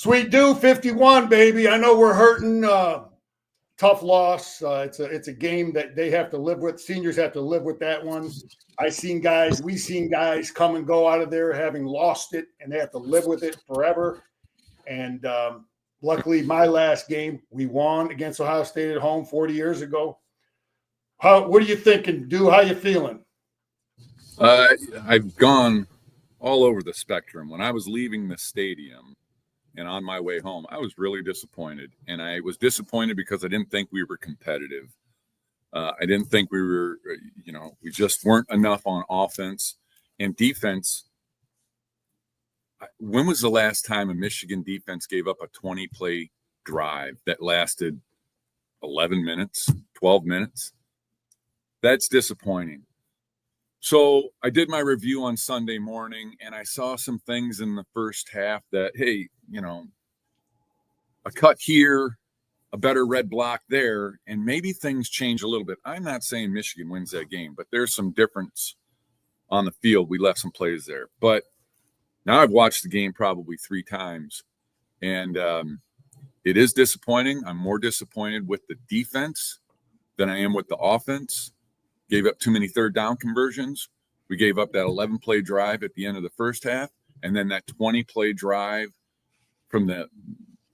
Sweet Dew 51, baby. I know we're hurting. Tough loss. It's a game that they have to live with. Seniors have to live with that one. We've seen guys come and go out of there having lost it, and they have to live with it forever. And luckily, my last game, we won against Ohio State at home 40 years ago. What are you thinking, Dew? How you feeling? I've gone all over the spectrum. When I was leaving the stadium and on my way home, I was really disappointed. And I was disappointed because I didn't think we were competitive. I didn't think we were, we just weren't enough on offense and defense. When was the last time a Michigan defense gave up a 20-play drive that lasted 11 minutes, 12 minutes? That's disappointing. So I did my review on Sunday morning, and I saw some things in the first half that, hey, a cut here, a better red block there, and maybe things change a little bit. I'm not saying Michigan wins that game, but there's some difference on the field. We left some plays there. But now I've watched the game probably 3 times, and it is disappointing. I'm more disappointed with the defense than I am with the offense. Gave up too many third down conversions. We gave up that 11-play drive at the end of the first half, and then that 20-play drive from the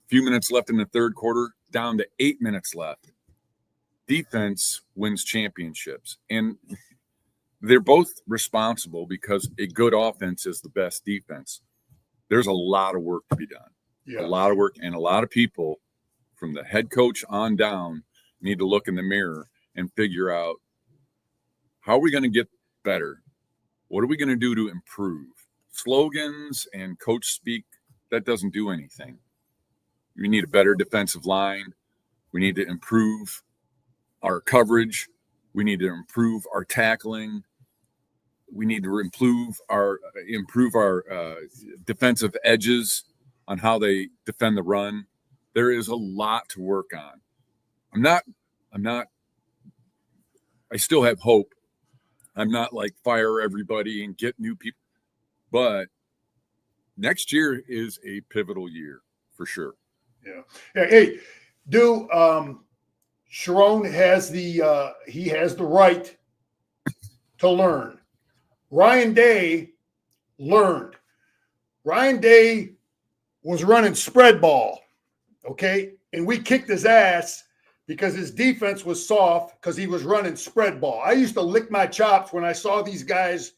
few minutes left in the third quarter down to 8 minutes left. Defense wins championships, and they're both responsible because a good offense is the best defense. There's a lot of work to be done. Yeah. A lot of work, and a lot of people from the head coach on down need to look in the mirror and figure out, how are we going to get better? What are we going to do to improve? Slogans and coach speak, that doesn't do anything. We need a better defensive line. We need to improve our coverage. We need to improve our tackling. We need to improve our defensive edges on how they defend the run. There is a lot to work on. I still have hope. I'm not like fire everybody and get new people, but next year is a pivotal year for sure. Yeah. Hey, Dew, Sharon has the right to learn. Ryan Day learned. Ryan Day was running spread ball, okay? And we kicked his ass because his defense was soft because he was running spread ball. I used to lick my chops when I saw these guys.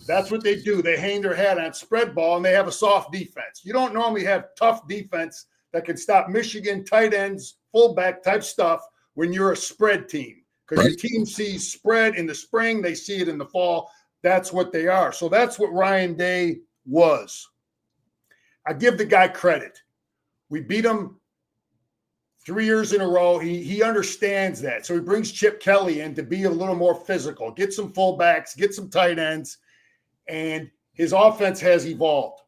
That's what they do. They hang their hat on spread ball, and they have a soft defense. You don't normally have tough defense that can stop Michigan tight ends, fullback type stuff when you're a spread team, because your team sees spread in the spring, they see it in the fall. That's what they are. So that's what Ryan Day was. I give the guy credit. We beat him 3 years in a row. He understands that. So he brings Chip Kelly in to be a little more physical, get some fullbacks, get some tight ends, and his offense has evolved.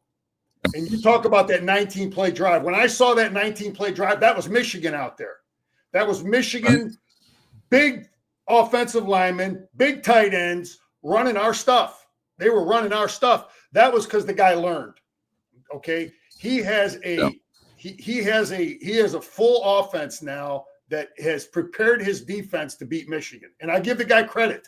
And you talk about that 19-play drive. When I saw that 19-play drive, that was Michigan out there. That was Michigan, big offensive linemen, big tight ends running our stuff. They were running our stuff. That was because the guy learned. Okay, he has a full offense now that has prepared his defense to beat Michigan, and I give the guy credit.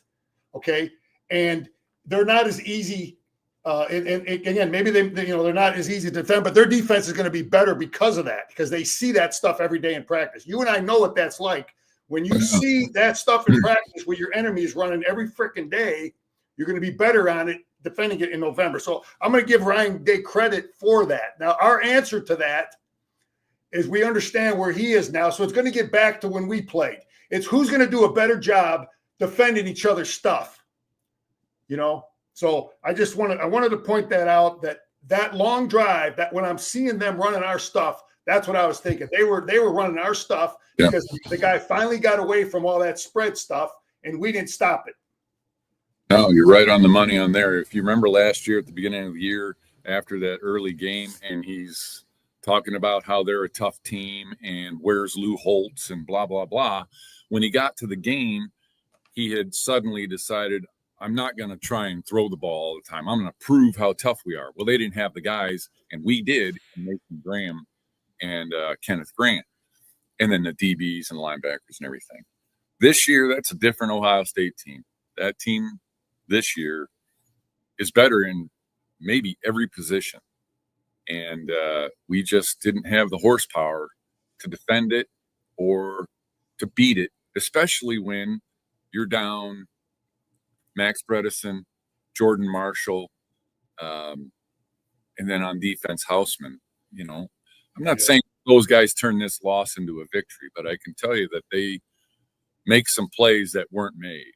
Okay, and they're not as easy. And again, maybe they're not as easy to defend, but their defense is going to be better because of that, because they see that stuff every day in practice. You and I know what that's like. When you see that stuff in practice where your enemy is running every freaking day, you're going to be better on it defending it in November. So I'm going to give Ryan Day credit for that. Now, our answer to that is we understand where he is now. So it's going to get back to when we played. It's who's going to do a better job defending each other's stuff, So I wanted to point that out, that long drive, that when I'm seeing them running our stuff, that's what I was thinking. They were running our stuff because the guy finally got away from all that spread stuff, and we didn't stop it. No, you're right on the money on there. If you remember last year at the beginning of the year after that early game, and he's talking about how they're a tough team and where's Lou Holtz and blah, blah, blah. When he got to the game, he had suddenly decided, I'm not going to try and throw the ball all the time. I'm going to prove how tough we are. Well, they didn't have the guys, and we did. And Nathan Graham and Kenneth Grant, and then the DBs and linebackers and everything. This year, that's a different Ohio State team. That team this year is better in maybe every position. And we just didn't have the horsepower to defend it or to beat it, especially when you're down Max Bredesen, Jordan Marshall, and then on defense, Houseman. I'm not saying those guys turn this loss into a victory, but I can tell you that they make some plays that weren't made.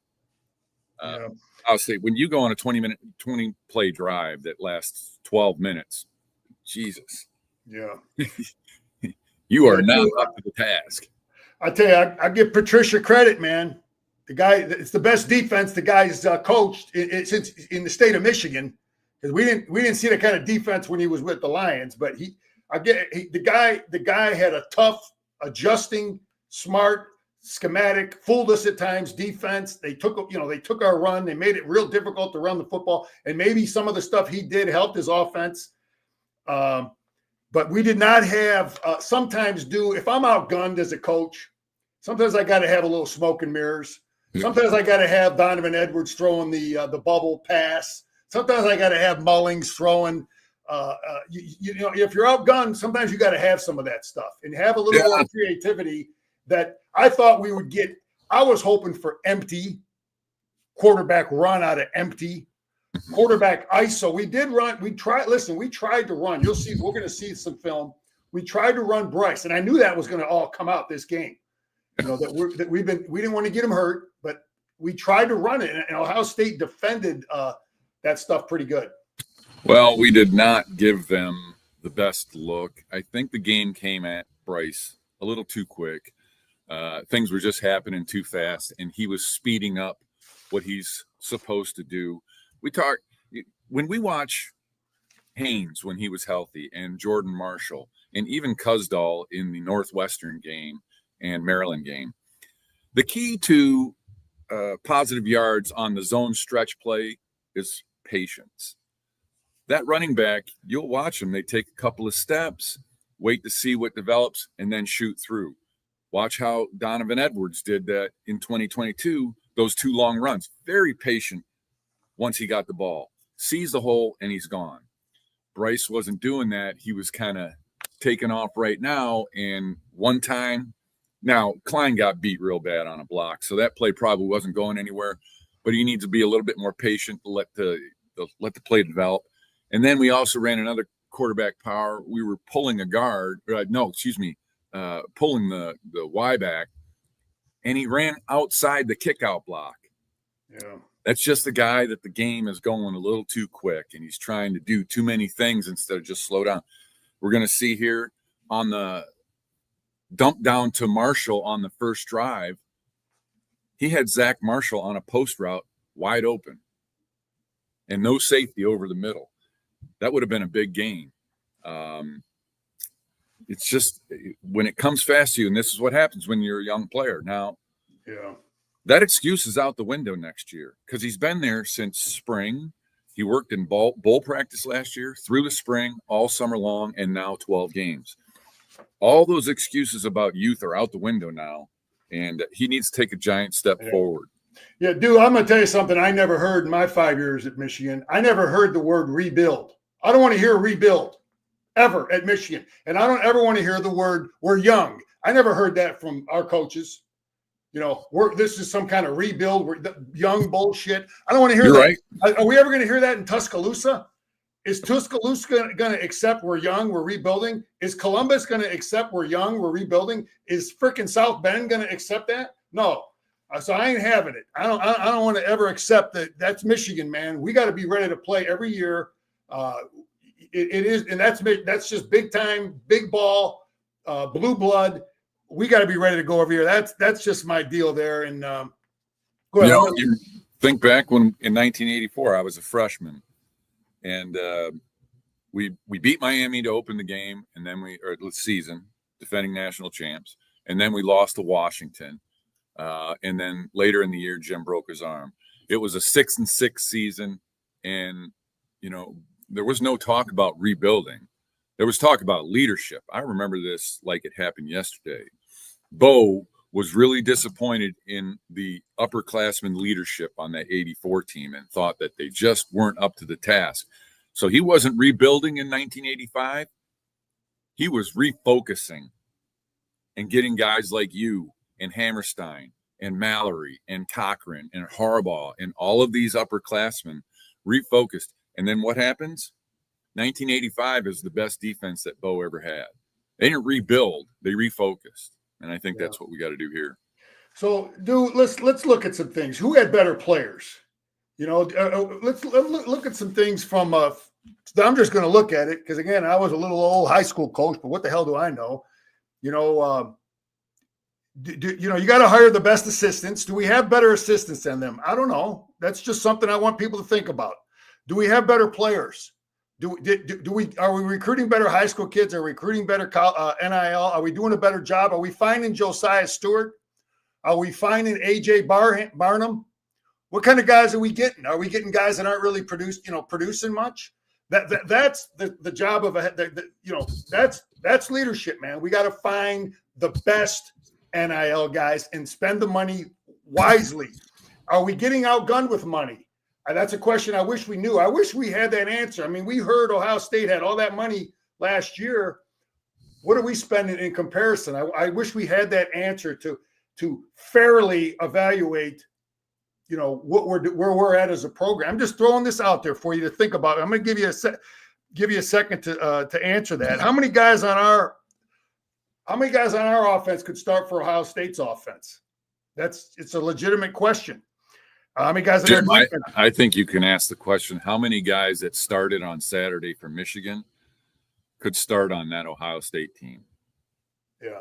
I'll say when you go on a 20 play drive that lasts 12 minutes, Jesus. Yeah. You are not up to the task. I tell you, I give Patricia credit, man. The guy, it's the best defense the guy's coached since in the state of Michigan, because we didn't see that kind of defense when he was with the Lions. But the guy had a tough, adjusting, smart, schematic, fooled us at times defense. They took our run. They made it real difficult to run the football, and maybe some of the stuff he did helped his offense. But we did not have sometimes if I'm outgunned as a coach, sometimes I got to have a little smoke and mirrors. Sometimes I got to have Donovan Edwards throwing the bubble pass. Sometimes I got to have Mullings throwing. If you're outgunned, sometimes you got to have some of that stuff and have a little more creativity that I thought we would get. I was hoping for empty quarterback run out of empty quarterback ISO. We did run. We tried to run. You'll see. We're going to see some film. We tried to run Bryce, and I knew that was going to all come out this game. We didn't want to get him hurt, but we tried to run it, and Ohio State defended that stuff pretty good. Well, we did not give them the best look. I think the game came at Bryce a little too quick. Things were just happening too fast, and he was speeding up what he's supposed to do. When we watch Haynes when he was healthy, and Jordan Marshall, and even Cusdall in the Northwestern game and Maryland game, the key to positive yards on the zone stretch play is patience. That running back, you'll watch them. They take a couple of steps, wait to see what develops, and then shoot through. Watch how Donovan Edwards did that in 2022, those 2 long runs. Very patient once he got the ball. Sees the hole, and he's gone. Bryce wasn't doing that. He was kind of taking off right now, and one time, now Klein got beat real bad on a block, so that play probably wasn't going anywhere, but he needs to be a little bit more patient to let the play develop. And then we also ran another quarterback power. We were pulling a guard. Pulling the Y back, and he ran outside the kick-out block. Yeah. That's just the guy that the game is going a little too quick, and he's trying to do too many things instead of just slow down. We're going to see here on the dump down to Marshall on the first drive, he had Zach Marshall on a post route wide open and no safety over the middle. That would have been a big gain. It's just when it comes fast to you, and this is what happens when you're a young player. Now, that excuse is out the window next year because he's been there since spring. He worked in bowl practice last year, through the spring, all summer long, and now 12 games. All those excuses about youth are out the window now, and he needs to take a giant step forward. Yeah, dude, I'm going to tell you something I never heard in my 5 years at Michigan. I never heard the word rebuild. I don't want to hear rebuild ever at Michigan. And I don't ever want to hear the word we're young. I never heard that from our coaches. This is some kind of rebuild. We're young bullshit. I don't want to hear that. Right. Are we ever going to hear that in Tuscaloosa? Is Tuscaloosa going to accept we're young, we're rebuilding? Is Columbus going to accept we're young, we're rebuilding? Is freaking South Bend going to accept that? No. So I ain't having it. I don't want to ever accept that. That's Michigan, man. We got to be ready to play every year. It is, and that's just big time, big ball, blue blood. We got to be ready to go over here. That's just my deal there. And go ahead. You think back when in 1984 I was a freshman, and we beat Miami to open the game, and then the season, defending national champs, and then we lost to Washington, and then later in the year Jim broke his arm. It was a 6-6 season, and there was no talk about rebuilding. there was talk about leadership. I remember this like it happened yesterday. Bo was really disappointed in the upperclassmen leadership on that 84 team and thought that they just weren't up to the task. So he wasn't rebuilding in 1985. He was refocusing and getting guys like you and Hammerstein and Mallory and Cochran and Harbaugh and all of these upperclassmen refocused. And then what happens? 1985 is the best defense that Bo ever had. They didn't rebuild, they refocused. And I think that's what we got to do here. So, let's look at some things. Who had better players? Let's look at some things from. I'm just going to look at it because again, I was a little old high school coach, but what the hell do I know? You got to hire the best assistants. Do we have better assistants than them? I don't know. That's just something I want people to think about. Do we have better players? Are we recruiting better high school kids? Are we recruiting better NIL? Are we doing a better job? Are we finding Josiah Stewart? Are we finding AJ Barnum? What kind of guys are we getting? Are we getting guys that aren't really producing much? That's the job of that's leadership, man. We got to find the best NIL guys and spend the money wisely. Are we getting outgunned with money? That's a question I wish we knew. I wish we had that answer. I mean, we heard Ohio State had all that money last year. What are we spending in comparison? I wish we had that answer to fairly evaluate, where we're at as a program. I'm just throwing this out there for you to think about. I'm going to give you a second to answer that. How many guys on our offense could start for Ohio State's offense? It's a legitimate question. How many guys? Jim, I think you can ask the question: how many guys that started on Saturday for Michigan could start on that Ohio State team? Yeah,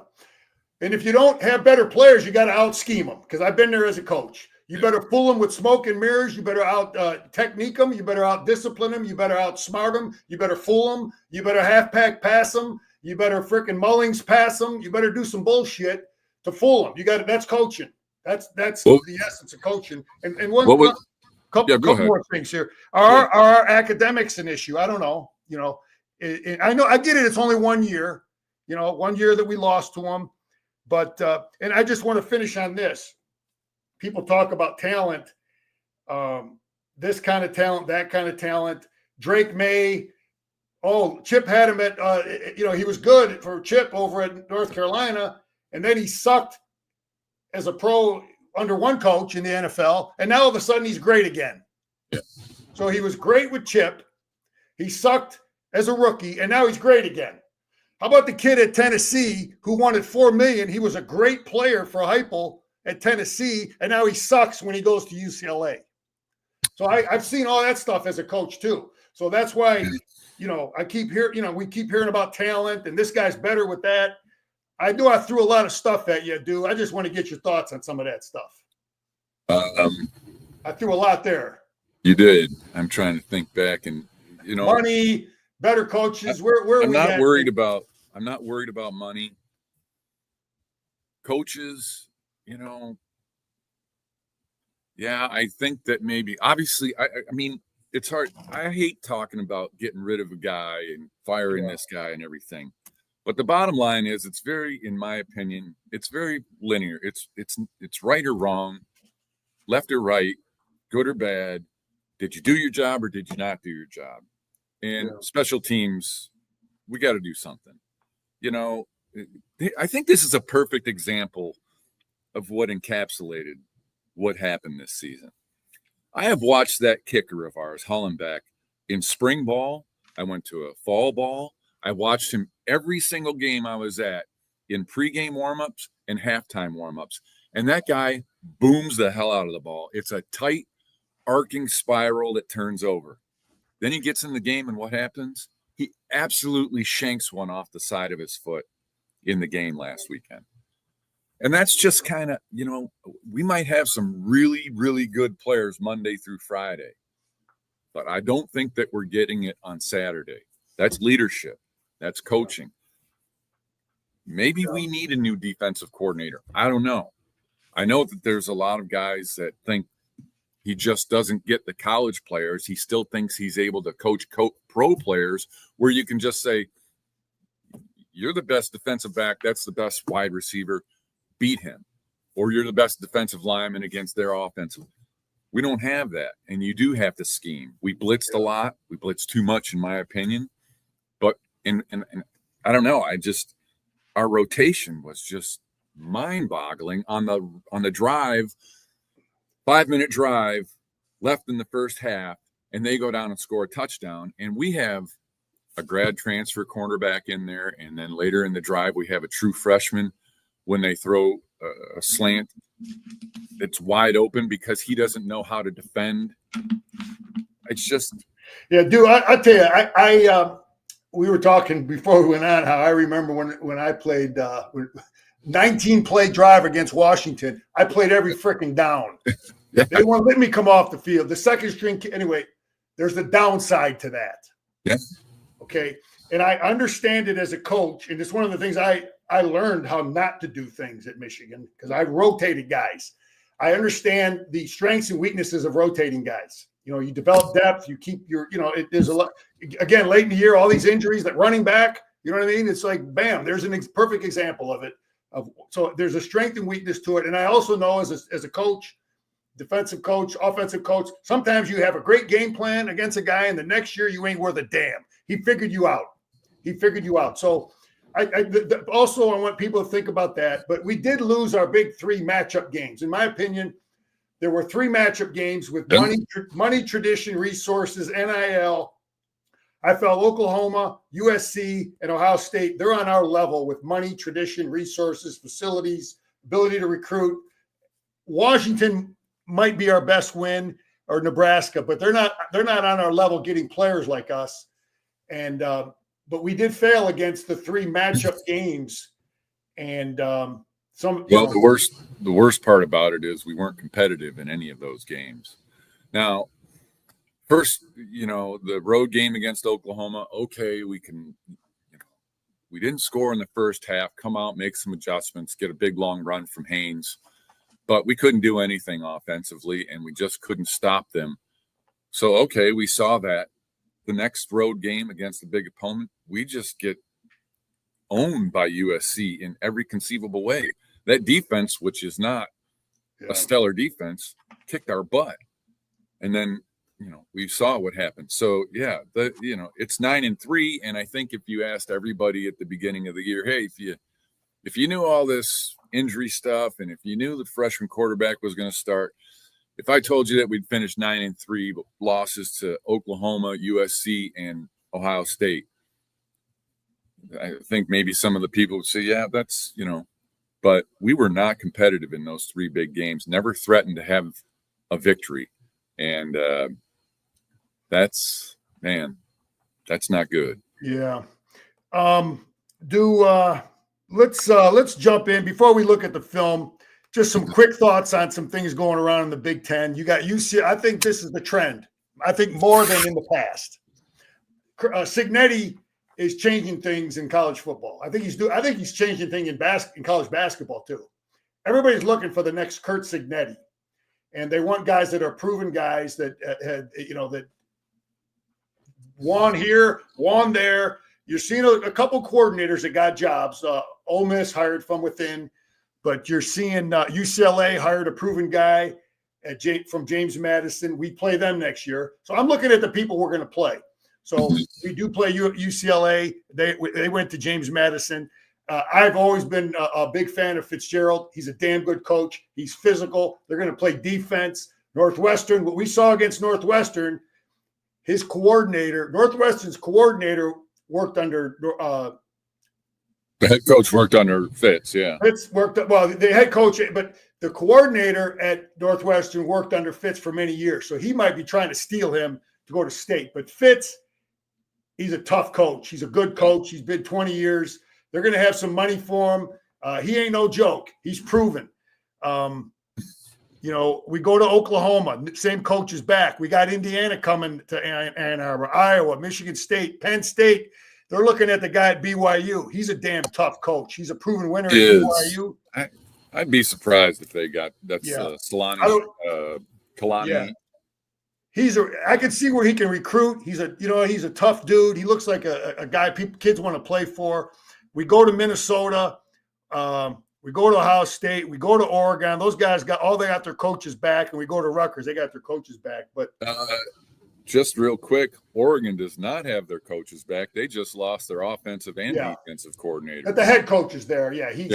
and if you don't have better players, you got to out scheme them. Because I've been there as a coach. You better fool them with smoke and mirrors. You better out technique them. You better out discipline them. You better outsmart them. You better fool them. You better half pack pass them. You better frickin' Mullings pass them. You better do some bullshit to fool them. That's coaching. That's the essence of coaching. And couple more things here. Are our academics an issue? I don't know. I know I get it. It's only 1 year. 1 year that we lost to them. But and I just want to finish on this. People talk about talent, this kind of talent, that kind of talent. Drake May. Oh, Chip had him at. He was good for Chip over at North Carolina, and then he sucked as a pro under one coach in the NFL, and now all of a sudden he's great again. Yeah. So he was great with Chip. He sucked as a rookie, and now he's great again. How about the kid at Tennessee who wanted $4 million? He was a great player for Heupel at Tennessee, and now he sucks when he goes to UCLA. So I've seen all that stuff as a coach too. So that's why, I keep hearing, we keep hearing about talent, and this guy's better with that. I know I threw a lot of stuff at you, dude. I just want to get your thoughts on some of that stuff. I threw a lot there. You did. I'm trying to think back, and money, better coaches. Where I'm not worried about money. Coaches, yeah, I think that maybe. Obviously, I mean, it's hard. I hate talking about getting rid of a guy and firing this guy and everything. But the bottom line is, it's very, in my opinion, it's very linear. It's right or wrong, left or right, good or bad. Did you do your job or did you not do your job? And special teams, we got to do something. I think this is a perfect example of what encapsulated what happened this season. I have watched that kicker of ours, Hollenbeck, in spring ball. I went to a fall ball. I watched him every single game I was at in pregame warmups and halftime warmups. And that guy booms the hell out of the ball. It's a tight, arcing spiral that turns over. Then he gets in the game, and what happens? He absolutely shanks one off the side of his foot in the game last weekend. And that's just kind of, we might have some really, really good players Monday through Friday. But I don't think that we're getting it on Saturday. That's leadership. That's coaching. Maybe we need a new defensive coordinator. I don't know. I know that there's a lot of guys that think he just doesn't get the college players. He still thinks he's able to coach pro players where you can just say, you're the best defensive back. That's the best wide receiver. Beat him. Or you're the best defensive lineman against their offensive. We don't have that. And you do have to scheme. We blitzed a lot. We blitzed too much, in my opinion. But and I don't know. Our rotation was just mind-boggling on the drive, 5-minute drive left in the first half, and they go down and score a touchdown. And we have a grad transfer cornerback in there, and then later in the drive we have a true freshman. When they throw a slant, it's wide open because he doesn't know how to defend. It's just, yeah, dude. I tell you, we were talking before we went on how I remember when I played 19-play drive against Washington. I played every freaking down. Yeah. They won't let me come off the field. The second string, anyway. There's a downside to that. Yeah. Okay, and I understand it as a coach, and it's one of the things I learned how not to do things at Michigan because I rotated guys. I understand the strengths and weaknesses of rotating guys. You know, you develop depth, you keep your, there's a lot, again, late in the year, all these injuries that running back, you know what I mean? It's like, bam, there's a perfect example of it. So there's a strength and weakness to it. And I also know as a coach, defensive coach, offensive coach, sometimes you have a great game plan against a guy and the next year you ain't worth a damn. He figured you out. So also, I want people to think about that. But we did lose our big 3 matchup games. In my opinion, there were 3 matchup games with money, tradition, resources, NIL. I felt Oklahoma, USC, and Ohio State, they're on our level with money, tradition, resources, facilities, ability to recruit. Washington might be our best win, or Nebraska, but they're not on our level getting players like us. And but we did fail against the 3 matchup games, and the worst part about it is we weren't competitive in any of those games. Now, first, the road game against Oklahoma, okay, we didn't score in the first half, come out, make some adjustments, get a big long run from Haynes, but we couldn't do anything offensively, and we just couldn't stop them. So, okay, we saw that. The next road game against a big opponent, we just get owned by USC in every conceivable way. That defense, which is not a stellar defense, kicked our butt. And then, we saw what happened. So, yeah, it's 9-3. And I think if you asked everybody at the beginning of the year, hey, if you knew all this injury stuff and if you knew the freshman quarterback was going to start, if I told you that we'd finish 9-3 losses to Oklahoma, USC, and Ohio State, I think maybe some of the people would say, yeah, that's, but we were not competitive in those 3 big games, never threatened to have a victory. And that's not good. Yeah. Let's jump in before we look at the film. Just some quick thoughts on some things going around in the Big Ten. You got UC. I think this is the trend. I think more than in the past. Cignetti is changing things in college football. I think he's changing things in college basketball too. Everybody's looking for the next Curt Cignetti, and they want guys that are proven guys that that won here, won there. You're seeing a couple coordinators that got jobs. Ole Miss hired from within. But you're seeing UCLA hired a proven guy from James Madison. We play them next year. So I'm looking at the people we're going to play. So we do play UCLA. They went to James Madison. I've always been a big fan of Fitzgerald. He's a damn good coach. He's physical. They're going to play defense. Northwestern, what we saw against Northwestern, Northwestern's coordinator worked under the head coach worked under Fitz, yeah. Fitz worked the head coach, but the coordinator at Northwestern worked under Fitz for many years. So he might be trying to steal him to go to state. But Fitz, he's a tough coach. He's a good coach. He's been 20 years. They're going to have some money for him. He ain't no joke. He's proven. We go to Oklahoma. Same coach is back. We got Indiana coming to Ann Arbor, Iowa, Michigan State, Penn State. They're looking at the guy at BYU. He's a damn tough coach. He's a proven winner at BYU. I'd be surprised if they got Kalani. Yeah. I can see where he can recruit. He's a tough dude. He looks like a guy kids want to play for. we go to Minnesota, we go to Ohio State, we go to Oregon. Those guys they got their coaches back, and we go to Rutgers. They got their coaches back. But just real quick, Oregon does not have their coaches back. They just lost their offensive and defensive coordinator. But the head coach is there. Yeah, he's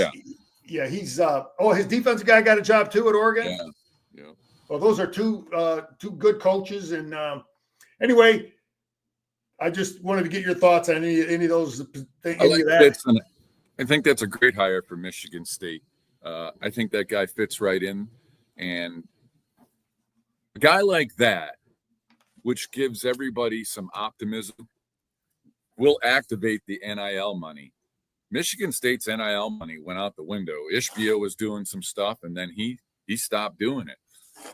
his defensive guy got a job too at Oregon. Yeah. Well, those are two good coaches. And anyway, I just wanted to get your thoughts on any of those things. I think that's a great hire for Michigan State. I think that guy fits right in. And a guy like that, which gives everybody some optimism, will activate the NIL money. Michigan State's NIL money went out the window. Ishbia was doing some stuff, and then he stopped doing it.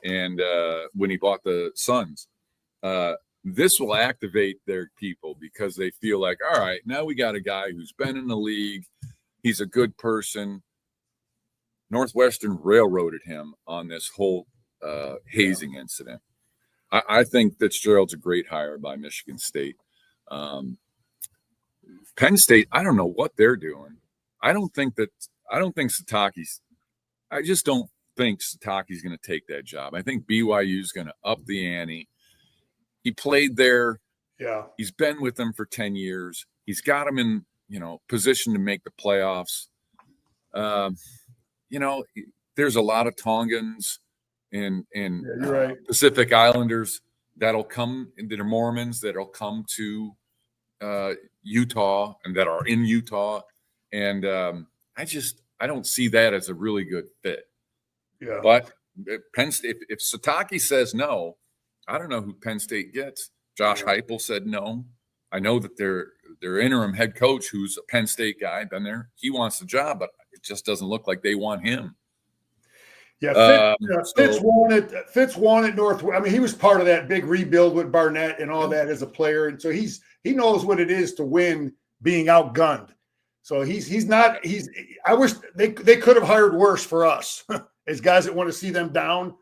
And when he bought the Suns, this will activate their people because they feel like, all right, now we got a guy who's been in the league. He's a good person. Northwestern railroaded him on this whole hazing incident. I think Fitzgerald's a great hire by Michigan State. Penn State, I don't know what they're doing. I just don't think Sataki's going to take that job. I think BYU is going to up the ante. He played there. Yeah. He's been with them for 10 years. He's got them in, position to make the playoffs. There's a lot of Tongans and Pacific Islanders that'll come, that are Mormons that'll come to Utah and that are in Utah. And I don't see that as a really good fit. Yeah. But Penn State, if Sataki says no, I don't know who Penn State gets. Josh Heupel said no. I know that their interim head coach, who's a Penn State guy, been there, he wants the job, but it just doesn't look like they want him. Yeah, Fitz wanted North. I mean, he was part of that big rebuild with Barnett and all that as a player, and so he knows what it is to win being outgunned. So I wish they could have hired worse for us as guys that want to see them down.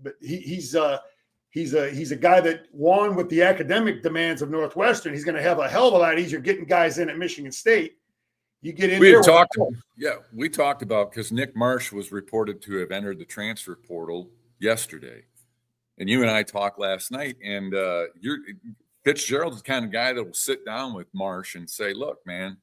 But he's a guy that won with the academic demands of Northwestern. He's going to have a hell of a lot easier getting guys in at Michigan State. You get in there. We talked about, because Nick Marsh was reported to have entered the transfer portal yesterday, and you and I talked last night. And Fitzgerald's the kind of guy that will sit down with Marsh and say, "Look, man,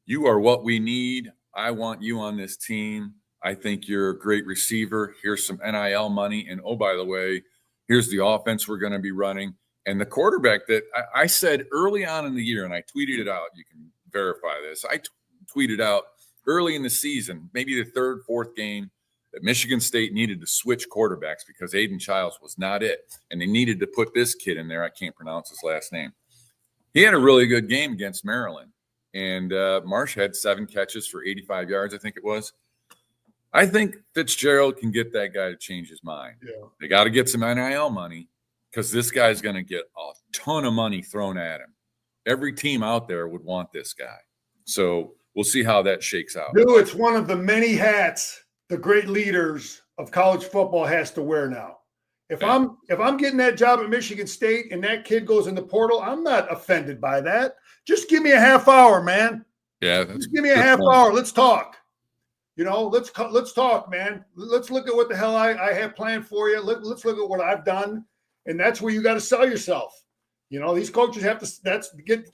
you are what we need. I want you on this team. I think you're a great receiver. Here's some NIL money, and oh, by the way, here's the offense we're going to be running." And the quarterback that I said early on in the year, and I tweeted it out. You can verify this. I tweeted out early in the season, maybe the third, fourth game, that Michigan State needed to switch quarterbacks because Aiden Childs was not it. And they needed to put this kid in there. I can't pronounce his last name. He had a really good game against Maryland. And Marsh had 7 catches for 85 yards, I think it was. I think Fitzgerald can get that guy to change his mind. Yeah. They got to get some NIL money because this guy's going to get a ton of money thrown at him. Every team out there would want this guy. So we'll see how that shakes out. Dude, it's one of the many hats the great leaders of college football has to wear now. If I'm getting that job at Michigan State and that kid goes in the portal, I'm not offended by that. Just give me a half hour, man. Yeah. Just give me a half hour. Let's talk. Let's talk, man. Let's look at what the hell I have planned for you. Let's look at what I've done. And that's where you got to sell yourself. These coaches have to,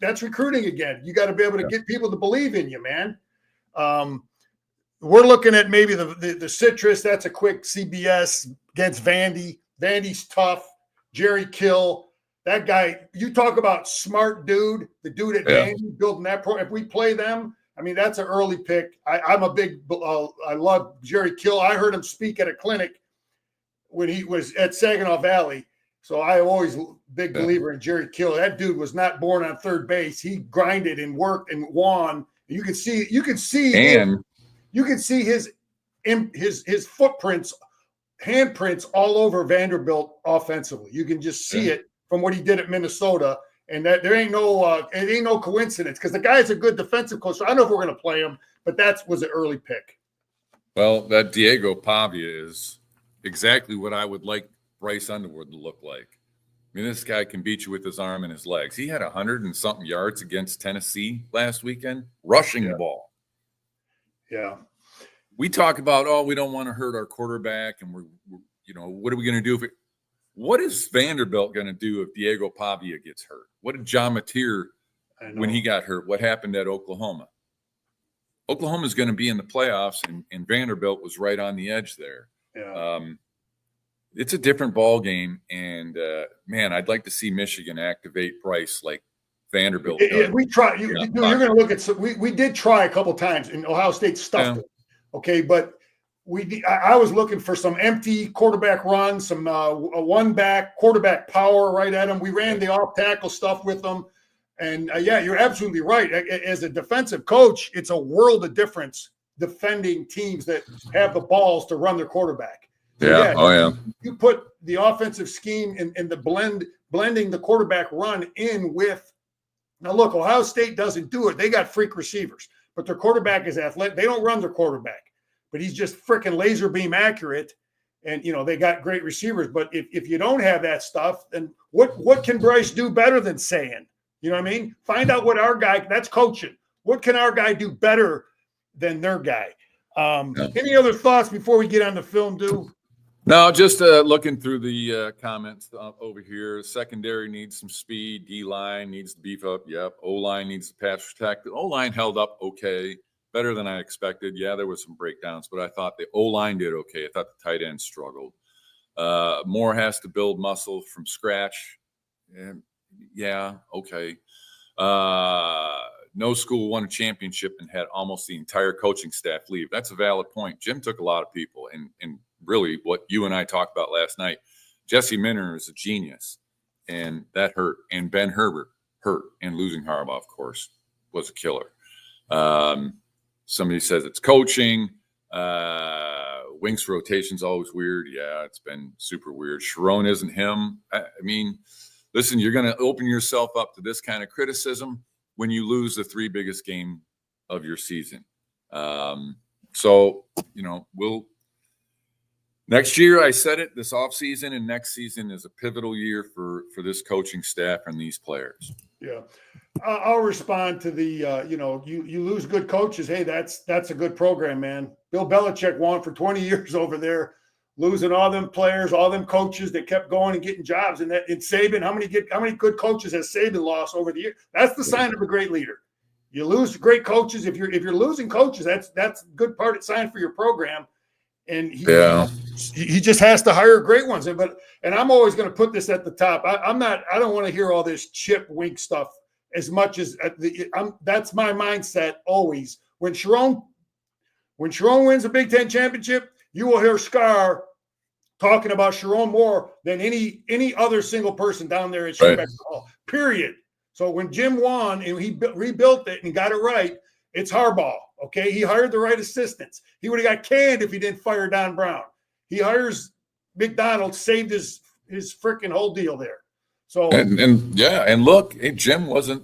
that's recruiting again. You got to be able to get people to believe in you, man. We're looking at maybe the Citrus. That's a quick CBS against Vandy. Vandy's tough. Jerry Kill, that guy. You talk about smart dude, the dude at Vandy building that program. If we play them, I mean, that's an early pick. I love Jerry Kill. I heard him speak at a clinic when he was at Saginaw Valley. So I always big believer in Jerry Kill. That dude was not born on third base. He grinded and worked and won. You can see his footprints, handprints all over Vanderbilt offensively. You can just see it from what he did at Minnesota. And that there ain't no coincidence because the guy's a good defensive coach. So I don't know if we're going to play him, but that was an early pick. Well, that Diego Pavia is exactly what I would like Bryce Underwood to look like. mean, this guy can beat you with his arm and his legs. He had 100 and something yards against Tennessee last weekend, rushing the ball. Yeah. We talk about, we don't want to hurt our quarterback, and we're what are we going to do what is Vanderbilt going to do if Diego Pavia gets hurt? What did John Mateer when he got hurt? What happened at Oklahoma? Oklahoma's going to be in the playoffs, and Vanderbilt was right on the edge there. Yeah. It's a different ball game, and man, I'd like to see Michigan activate Bryce like Vanderbilt does. We try. You're going to look at. We did try a couple times, and Ohio State stuffed it. Okay, but I was looking for some empty quarterback runs, some a one-back quarterback power right at them. We ran the off-tackle stuff with them, and you're absolutely right. As a defensive coach, it's a world of difference defending teams that have the balls to run their quarterback. You put the offensive scheme and the blending the quarterback run in with. Now, look, Ohio State doesn't do it. They got freak receivers, but their quarterback is athletic. They don't run their quarterback, but he's just freaking laser beam accurate. And, they got great receivers. But if you don't have that stuff, then what can Bryce do better than saying? You know what I mean? Find out what our guy – that's coaching. What can our guy do better than their guy? Any other thoughts before we get on the film, Dew? No, just looking through the comments over here. Secondary needs some speed. D-line needs to beef up. Yep. O-line needs to pass protect. The O-line held up okay, better than I expected. Yeah, there was some breakdowns, but I thought the O-line did okay. I thought the tight end struggled. Moore has to build muscle from scratch. Yeah, okay. No school won a championship and had almost the entire coaching staff leave. That's a valid point. Jim took a lot of people, and really what you and I talked about last night, Jesse Minter is a genius, and that hurt. And Ben Herbert hurt, and losing Harbaugh, of course, was a killer. Somebody says it's coaching. Winks rotation's always weird. Yeah, it's been super weird. Sharon isn't him. I mean, listen, you're going to open yourself up to this kind of criticism when you lose the 3 biggest game of your season. We'll – next year, I said it, this offseason and next season is a pivotal year for this coaching staff and these players. Yeah. I'll respond to the, you lose good coaches. Hey, that's a good program, man. Bill Belichick won for 20 years over there, losing all them players, all them coaches that kept going and getting jobs. And in Saban, how many good coaches has Saban lost over the years? That's the sign of a great leader. You lose great coaches. If you're losing coaches, that's a good sign for your program. And he just has to hire great ones. And I'm always going to put this at the top. I don't want to hear all this Chip Wink stuff as much as that's my mindset always. When Sharon wins a Big Ten championship, you will hear Scar talking about Sharon more than any other single person down there at Shebeck Hall. Period. So when Jim won and he rebuilt it and got it right, it's Harbaugh. Okay, he hired the right assistants. He would have got canned if he didn't fire Don Brown. He hires McDonald, saved his freaking whole deal there. So and look, Jim wasn't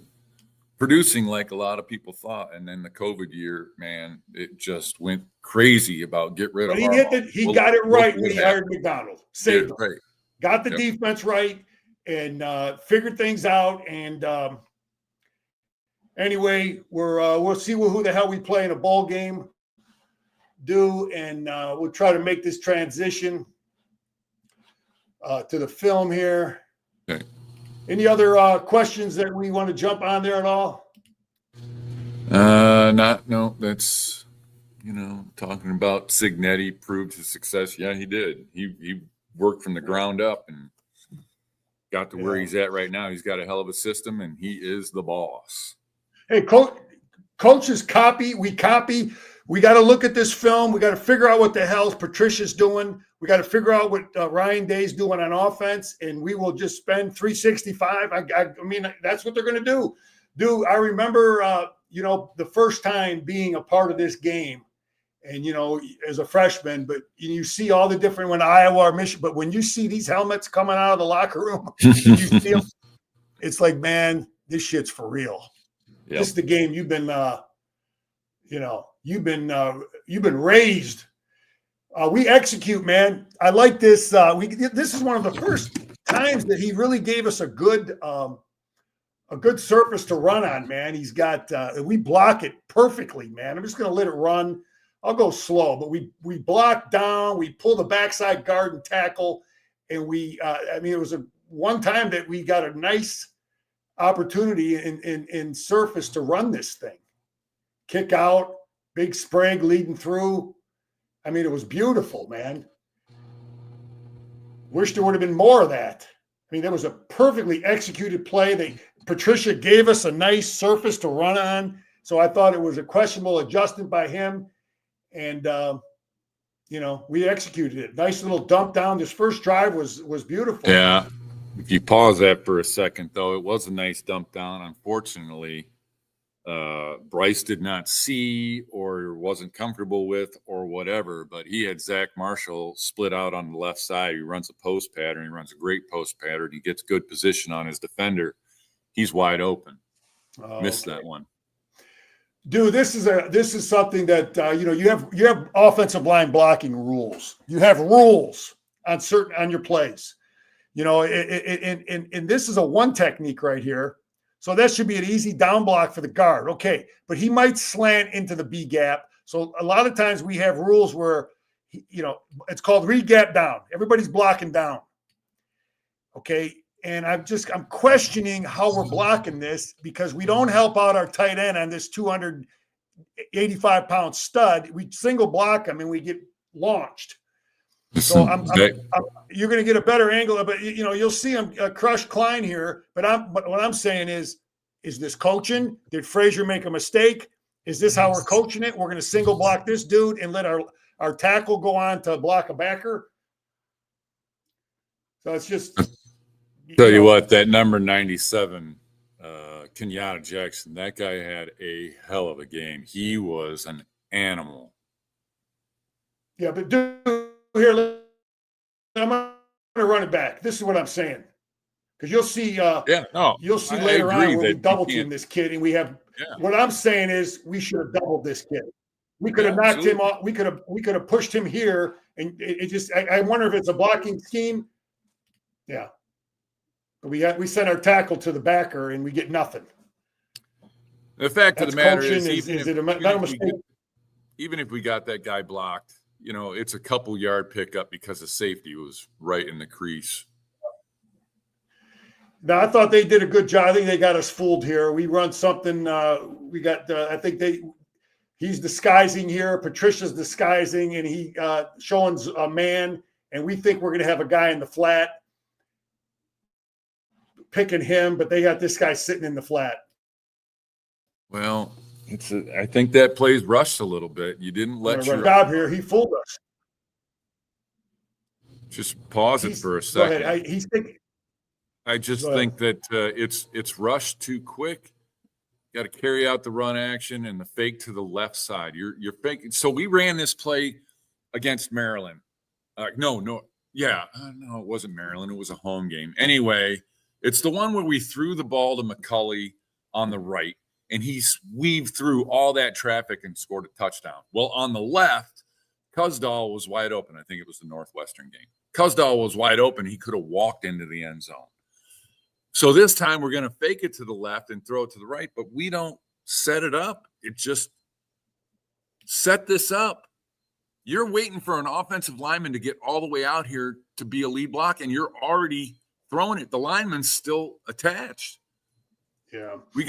producing like a lot of people thought, and then the COVID year, man, it just went crazy about get rid of. But he got it right when he hired McDonald. Saved right. Got the defense right and figured things out. And anyway, we'll see who the hell we play in a bowl game. And we'll try to make this transition to the film here. Okay. Any other questions that we want to jump on there at all? No. That's talking about Cignetti proved his success. Yeah, he did. He worked from the ground up and got to where he's at right now. He's got a hell of a system, and he is the boss. Hey, coaches copy. We copy. We got to look at this film. We got to figure out what the hell Patricia's doing. We got to figure out what Ryan Day's doing on offense, and we will just spend $365. I mean, that's what they're going to do. I remember, the first time being a part of this game, and as a freshman. But you see all the different when Iowa or Michigan. But when you see these helmets coming out of the locker room, you see them, it's like, man, this shit's for real. Yep. This is the game you've been, you've been raised. We execute, man. I like this. This is one of the first times that he really gave us a good surface to run on, man. He's got we block it perfectly, man. I'm just going to let it run. I'll go slow, but we block down, we pull the backside guard and tackle, and it was one time that we got a nice opportunity in surface to run this thing. Kick out, big Sprague leading through. I mean, it was beautiful, man. Wish there would have been more of that. I mean, that was a perfectly executed play. Patricia gave us a nice surface to run on, so I thought it was a questionable adjustment by him. And, we executed it. Nice little dump down. This first drive was beautiful. Yeah. If you pause that for a second, though, it was a nice dump down. Unfortunately, Bryce did not see or wasn't comfortable with or whatever, but he had Zach Marshall split out on the left side. He runs a post pattern. He runs a great post pattern. He gets good position on his defender. He's wide open. Missed that one. Dude, this is something that you have offensive line blocking rules. You have rules on your plays. And this is a one technique right here. So that should be an easy down block for the guard. Okay, but he might slant into the B gap. So a lot of times we have rules where it's called read gap down. Everybody's blocking down. Okay. And I'm questioning how we're blocking this because we don't help out our tight end on this 285-pound stud. We single block him and we get launched. So you're going to get a better angle, but you'll see him crush Klein here. But what I'm saying is this coaching? Did Frazier make a mistake? Is this how we're coaching it? We're going to single block this dude and let our tackle go on to block a backer. So it's just. Tell you what, that number 97, Kenyatta Jackson, that guy had a hell of a game. He was an animal. Yeah, but dude, here, I'm going to run it back. This is what I'm saying. Because you'll see you'll see later on where we double team this kid, and we have what I'm saying is we should have doubled this kid. We could have knocked him off. We could have pushed him here, and it just I wonder if it's a blocking scheme. Yeah. We send our tackle to the backer and we get nothing. The fact of the matter is, even if we got that guy blocked, it's a couple yard pickup because the safety was right in the crease. Now, I thought they did a good job. I think they got us fooled here. We run something. We got. I think he's disguising here. Patricia's disguising, and he showing a man, and we think we're going to have a guy in the flat. Picking him, but they got this guy sitting in the flat. Well, I think that plays rushed a little bit. You didn't let your job here. He fooled us. Just pause it for a second. Go ahead. I just think that it's rushed too quick. You it carry out the run action and the fake to the left side. You're faking. So we ran this play against Maryland. No, it wasn't Maryland. It was a home game. Anyway. It's the one where we threw the ball to McCulley on the right, and he weaved through all that traffic and scored a touchdown. Well, on the left, Cusdahl was wide open. I think it was the Northwestern game. Cusdahl was wide open. He could have walked into the end zone. So this time we're going to fake it to the left and throw it to the right, but we don't set it up. It just set this up. You're waiting for an offensive lineman to get all the way out here to be a lead block, and you're already – throwing it, the lineman's still attached. Yeah. We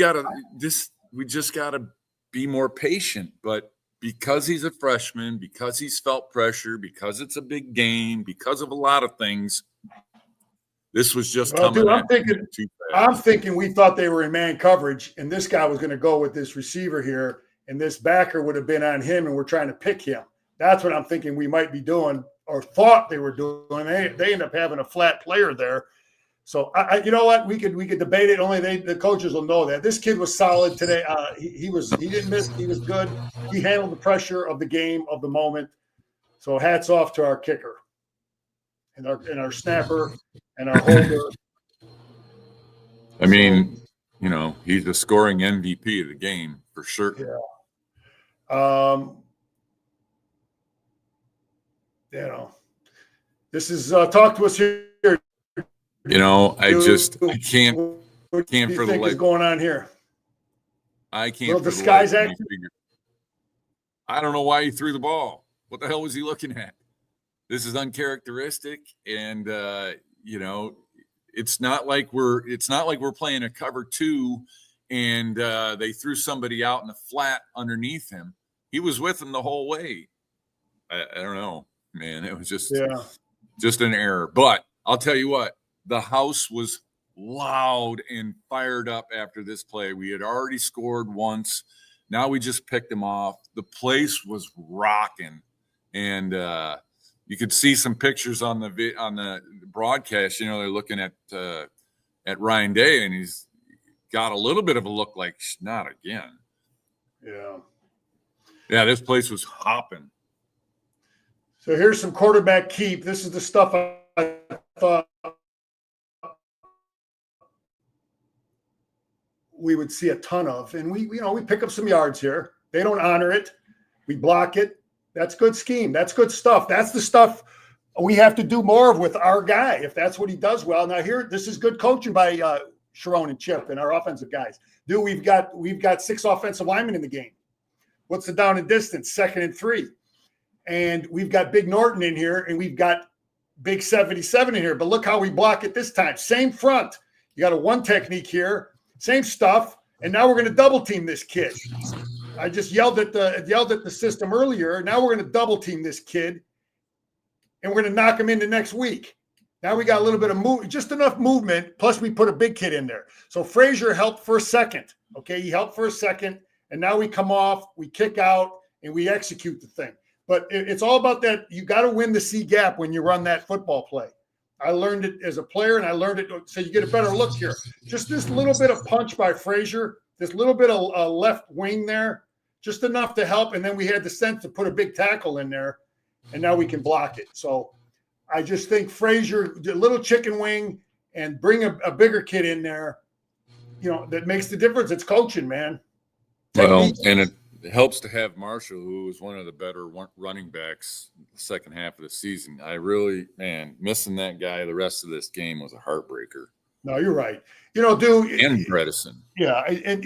just gotta be more patient. But because he's a freshman, because he's felt pressure, because it's a big game, because of a lot of things, this was just coming. Dude, I'm thinking we thought they were in man coverage, and this guy was going to go with this receiver here, and this backer would have been on him, and we're trying to pick him. That's what I'm thinking we might be doing, or thought they were doing. They end up having a flat player there. So you know what? We could debate it. Only the coaches will know that this kid was solid today. He didn't miss. He was good. He handled the pressure of the game, of the moment. So hats off to our kicker and our snapper and our holder. I mean, he's the scoring MVP of the game for sure. Yeah. This is talk to us here. You know, I can't What do you for the think is life. going on here? I can't Little for the disguise life of me action? figure. I don't know why he threw the ball. What the hell was he looking at? This is uncharacteristic, and you know, it's not like we're playing a cover two, and they threw somebody out in the flat underneath him. He was with him the whole way. I don't know, man. It was just an error. But I'll tell you what, the house was loud and fired up after this play. We had already scored once. Now we just picked them off. The place was rocking, and you could see some pictures on the broadcast. You know, they're looking at Ryan Day, and he's got a little bit of a look like not again. Yeah. This place was hopping. So here's some quarterback keep. This is the stuff I thought we would see a ton of, and we pick up some yards here. They don't honor it. We block it. That's good scheme. That's good stuff. That's the stuff we have to do more of with our guy if that's what he does well. Now here, this is good coaching by Sharon and Chip and our offensive guys. Dude, we've got 6 offensive linemen in the game. What's the down and distance? 2nd and 3. And we've got Big Norton in here, and we've got Big 77 in here. But look how we block it this time. Same front. You got a one technique here. Same stuff. And now we're going to double team this kid. I just yelled at the system earlier. Now we're going to double team this kid, and we're going to knock him into next week. Now we got a little bit of just enough movement. Plus we put a big kid in there. So Frazier helped for a second. Okay, he helped for a second, and now we come off, we kick out, and we execute the thing. But it's all about that. You got to win the C gap when you run that football play. I learned it as a player, and I learned it so you get a better look here. Just this little bit of punch by Frazier, this little bit of left wing there, just enough to help. And then we had the sense to put a big tackle in there, and now we can block it. So I just think Frazier, a little chicken wing, and bring a bigger kid in there, that makes the difference. It's coaching, man. Well, and it helps to have Marshall, who was one of the better running backs the second half of the season. I really, missing that guy the rest of this game was a heartbreaker. No, you're right. Dude. And Bredesen. Yeah, and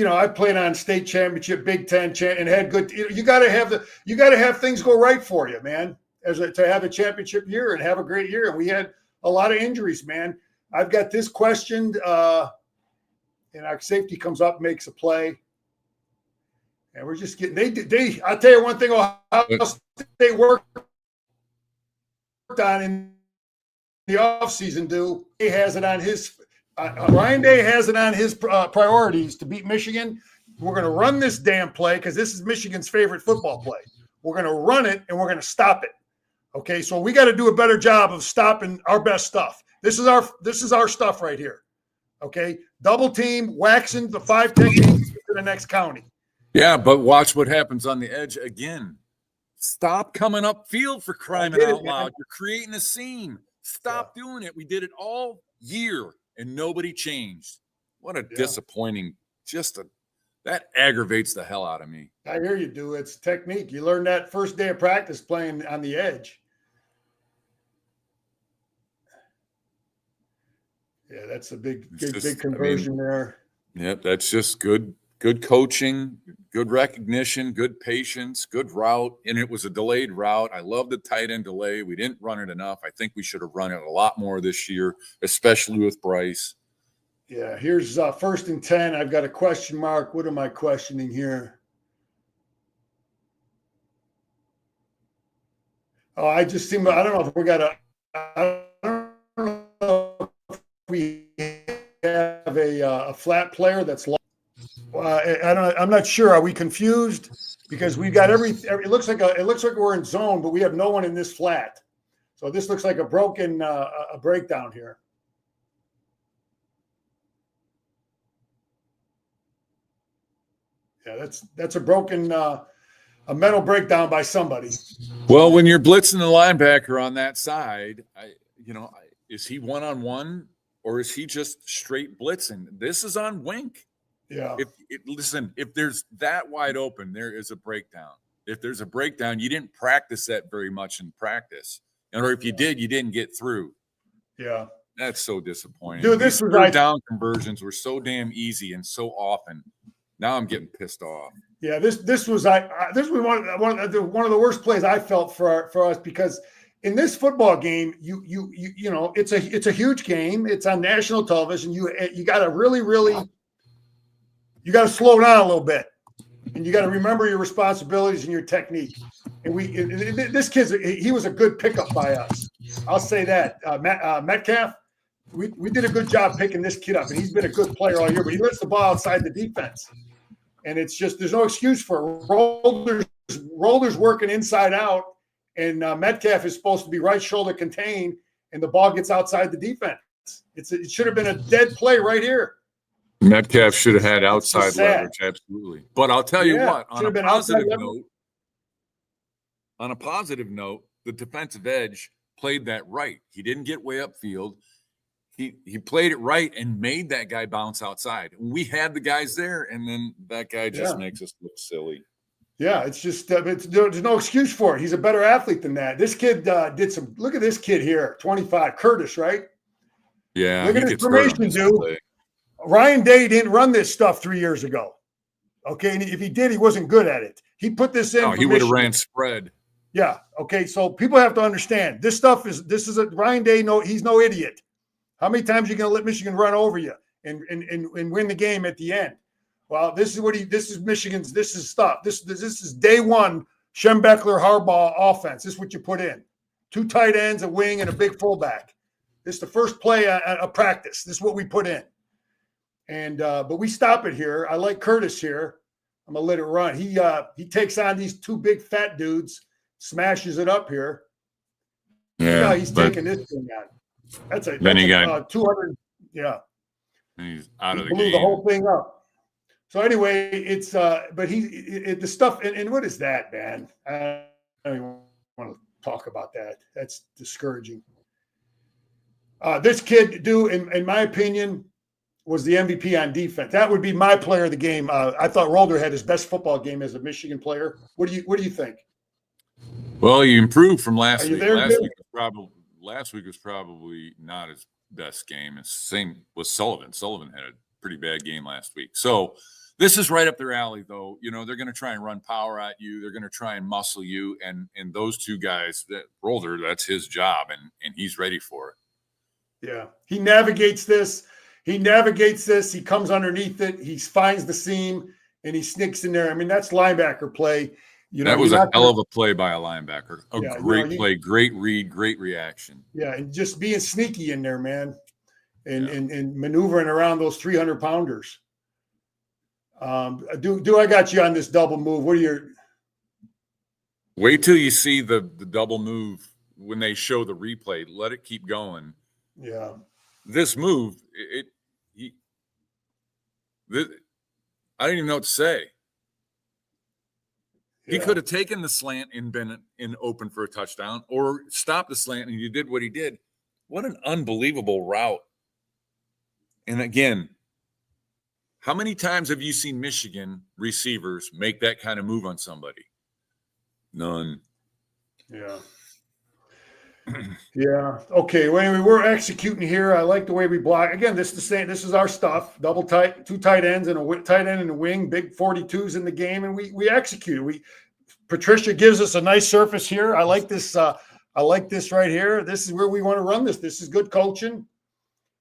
I played on state championship, Big Ten and had good. You got to have things go right for you, man. To have a championship year and have a great year. And we had a lot of injuries, man. I've got this questioned, and our safety comes up, makes a play. And we're just getting I'll tell you one thing, Ohio State worked on in the offseason, he has it on his Ryan Day has it on his priorities to beat Michigan. We're going to run this damn play because this is Michigan's favorite football play. We're going to run it, and we're going to stop it. Okay, so we got to do a better job of stopping our best stuff. This is our stuff right here. Okay, double team, waxing the 5 techniques to the next county. Yeah, but watch what happens on the edge again. Stop coming up field, for crying out loud. You're creating a scene. Stop doing it. We did it all year, and nobody changed. What a disappointing, that aggravates the hell out of me. I hear you, do. It's technique. You learned that first day of practice playing on the edge. Yeah, that's a big conversion there. Yep, that's just good coaching, good recognition, good patience, good route. And it was a delayed route. I love the tight end delay. We didn't run it enough. I think we should have run it a lot more this year, especially with Bryce. Yeah, here's 1st and 10. I've got a question mark. What am I questioning here? Oh, I don't know if we got I don't know if we have a flat player that's lost. I'm not sure. Are we confused? Because we've got it looks like we're in zone, but we have no one in this flat. So this looks like a broken a breakdown here. Yeah, that's a broken a mental breakdown by somebody. Well, when you're blitzing the linebacker on that side, is he one-on-one or is he just straight blitzing? This is on Wink. Yeah. If there's that wide open, there is a breakdown. If there's a breakdown, you didn't practice that very much in practice. Or if you did, you didn't get through. Yeah. That's so disappointing. Dude, These third down conversions were so damn easy and so often. Now I'm getting pissed off. Yeah, this was one of the worst plays I felt for us, because in this football game, you know, it's a huge game. It's on national television. You got to really you got to slow down a little bit, and you got to remember your responsibilities and your technique. And this he was a good pickup by us. I'll say that. Metcalf, we did a good job picking this kid up, and he's been a good player all year. But he lets the ball outside the defense. And it's just, there's no excuse for it. Roller's working inside out, and Metcalf is supposed to be right shoulder contained, and the ball gets outside the defense. It should have been a dead play right here. Metcalf should have had outside leverage, absolutely. But I'll tell you what, on a positive note, the defensive edge played that right. He didn't get way upfield. He played it right and made that guy bounce outside. We had the guys there, and then that guy just makes us look silly. Yeah, it's just there's no excuse for it. He's a better athlete than that. This kid did some. Look at this kid here, 25, Curtis, right? Yeah. Look at his formation, dude. Ryan Day didn't run this stuff 3 years ago. Okay, and if he did, he wasn't good at it. He put this in. No, he would have ran spread. Yeah. Okay, so people have to understand this stuff is a Ryan Day. No, he's no idiot. How many times are you going to let Michigan run over you and win the game at the end? Well, this is Michigan's. This is stuff. This is day one Schembechler Harbaugh offense. This is what you put in: 2 tight ends, a wing, and a big fullback. This is the first play of practice. This is what we put in. And but we stop it here. I like Curtis here. I'm gonna let it run. He takes on these 2 big fat dudes, smashes it up here. Yeah, he's taking this thing on. That's a 200. Yeah, and he's out of the blew game. The whole thing up. So anyway, it's but the stuff and what is that, man? I don't even want to talk about that. That's discouraging. This kid, in my opinion, was the MVP on defense. That would be my player of the game. I thought Rolder had his best football game as a Michigan player. What do you think? Well, you improved from last week. Last week was probably not his best game. It's same with Sullivan. Sullivan had a pretty bad game last week. So this is right up their alley, though. You know, they're going to try and run power at you. They're going to try and muscle you. And those 2 guys, that Rolder, that's his job, and he's ready for it. Yeah, he navigates this. He comes underneath it. He finds the seam, and he sneaks in there. I mean, that's linebacker play. You know, that was a hell of a play by a linebacker. Great play, great read, great reaction. Yeah, and just being sneaky in there, man, and maneuvering around those 300-pounders. Do I got you on this double move? What are your? Wait till you see the double move when they show the replay. Let it keep going. Yeah. This move, I don't even know what to say. He could have taken the slant and been in open for a touchdown, or stopped the slant and you did what he did. What an unbelievable route. And again, how many times have you seen Michigan receivers make that kind of move on somebody? None. Yeah. Yeah. Okay. Well, anyway, we're executing here. I like the way we block. Again, this is the same. This is our stuff. Double tight, 2 tight ends and a tight end and a wing. Big 42s in the game, and we execute. Patricia gives us a nice surface here. I like this. I like this right here. This is where we want to run this. This is good coaching,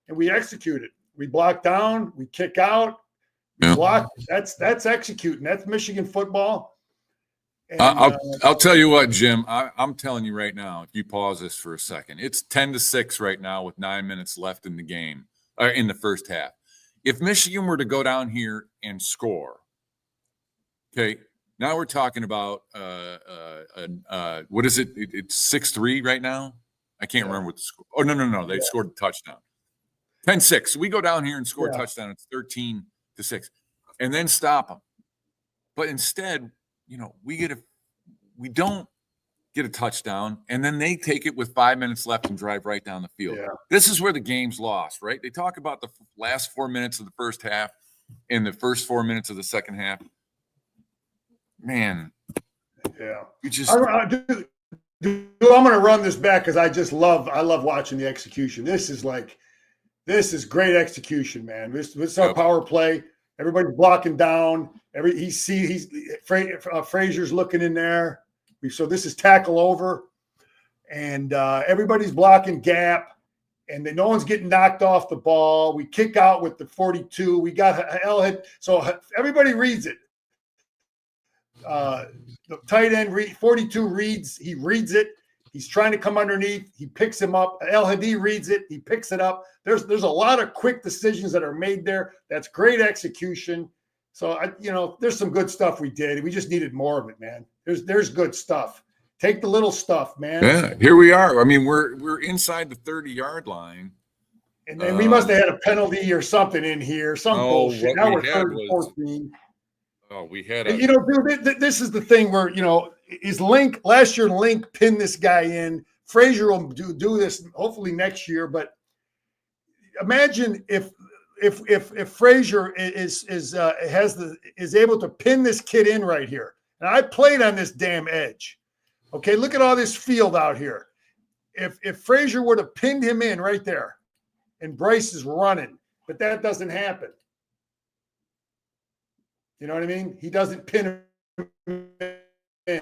and we execute it. We block down. We kick out. We block. That's executing. That's Michigan football. And, I'll tell you what, Jim. I'm telling you right now. If you pause this for a second, it's 10-6 right now with 9 minutes left in the game, in the first half. If Michigan were to go down here and score, okay, now we're talking about what is it? It's 6-3 right now. I can't remember what the score. Oh no! They scored a touchdown. 10-6. We go down here and score a touchdown. It's 13-6, and then stop them. But instead, you know, we don't get a touchdown, and then they take it with 5 minutes left and drive right down the field. Yeah. This is where the game's lost, right? They talk about the last 4 minutes of the first half and the first 4 minutes of the second half. Man, yeah, we just I'm going to run this back because I love watching the execution. This is great execution, man. This is our power play. Everybody's blocking down. Frazier's looking in there. So this is tackle over, and everybody's blocking gap, and then no one's getting knocked off the ball. We kick out with the 42. We got Elhead. So everybody reads it. The tight end 42 reads. He reads it. He's trying to come underneath. He picks him up. El Hadi reads it. He picks it up. There's a lot of quick decisions that are made there. That's great execution. So there's some good stuff we did. We just needed more of it, man. There's good stuff. Take the little stuff, man. Yeah, here we are. I mean, we're inside the 30-yard line. And then we must have had a penalty or something in here. Some bullshit. Now we're 3rd and 14. Oh, we had dude, this is the thing where, is Link last year? Link pinned this guy in. Frazier will do this hopefully next year. But imagine if Frazier is able to pin this kid in right here. And I played on this damn edge. Okay, look at all this field out here. If Frazier would have pinned him in right there, and Bryce is running, but that doesn't happen. You know what I mean? He doesn't pin him in.